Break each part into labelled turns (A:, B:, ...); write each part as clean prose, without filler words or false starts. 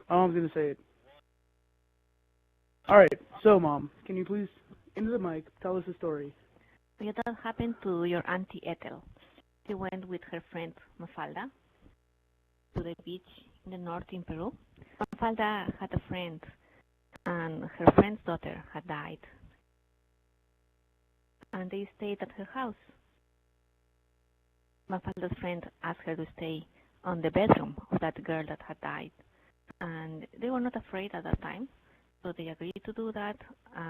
A: Mom's gonna say it. All right. So, Mom, can you please into the mic tell us a story?
B: Yeah, that happened to your Auntie Ethel. She went with her friend Mafalda to the beach in the north in Peru. Mafalda had a friend, and her friend's daughter had died, and they stayed at her house. Mafalda's friend asked her to stay on the bedroom of that girl that had died, and they were not afraid at that time, so they agreed to do that.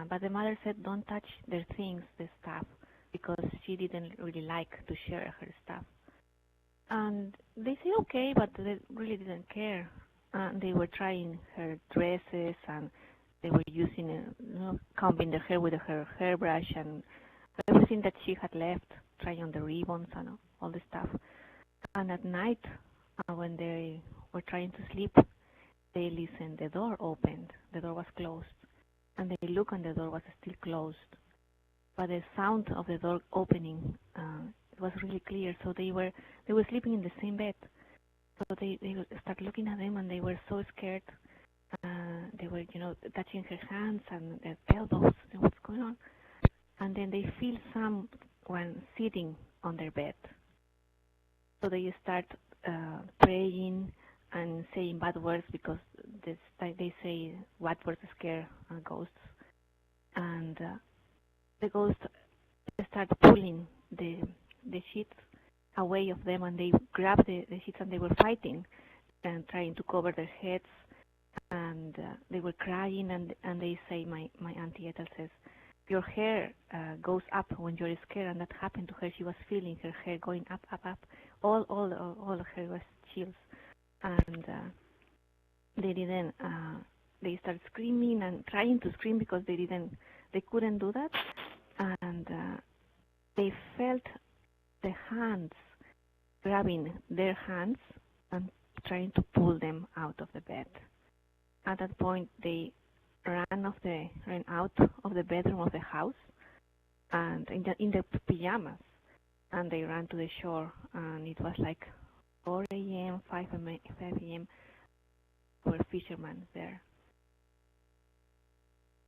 B: But the mother said, "Don't touch their things, their stuff," because she didn't really like to share her stuff. And they said okay, but they really didn't care. They were trying her dresses, and they were using, combing their hair with her hairbrush and everything that she had left, trying on the ribbons and all the stuff. And at night, when they were trying to sleep, they listened. The door opened. The door was closed, and they looked, and the door was still closed. But the sound of the door opening, it was really clear. So they were sleeping in the same bed. So they started looking at them, and they were so scared. They were, touching her hands and their elbows. And what's going on? And then they feel someone sitting on their bed. So they start praying and saying bad words, because they say bad words scare ghosts. And the ghosts start pulling the sheets away of them, and they grab the sheets, and they were fighting and trying to cover their heads, and they were crying, and they say, my Auntie Ethel says, your hair goes up when you're scared, and that happened to her. She was feeling her hair going up, up, up. All of her was chills, and they didn't. They started screaming and trying to scream because they couldn't do that, and they felt the hands grabbing their hands and trying to pull them out of the bed. At that point, they ran out of the bedroom of the house, and in the pajamas, and they ran to the shore. And it was like 4 a.m., 5 a.m. Were fishermen there.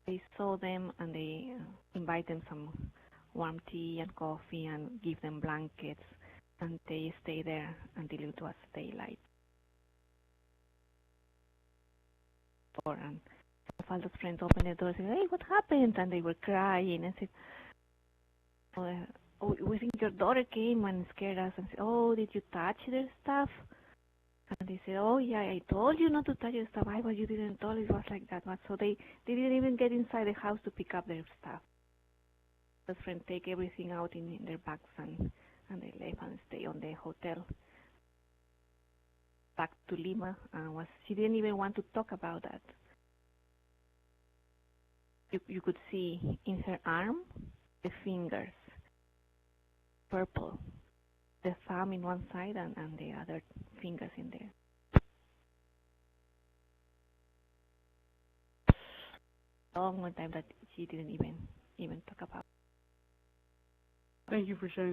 B: They saw them, and they invite them some warm tea and coffee and give them blankets, and they stay there until it was daylight. And Faldo's friends opened the door and said, "Hey, what happened?" And they were crying and said, "Oh, we think your daughter came and scared us." And said, "Oh, did you touch their stuff?" And they said, "Oh, yeah, I told you not to touch your stuff." "Why, but you didn't tell it was like that." So they didn't even get inside the house to pick up their stuff. The friends take everything out in their bags, and they left and stay on the hotel back to Lima. She didn't even want to talk about that. You could see in her arm the fingers, purple, the thumb in one side and the other fingers in there. Long one time that she didn't even talk about.
A: Thank you for sharing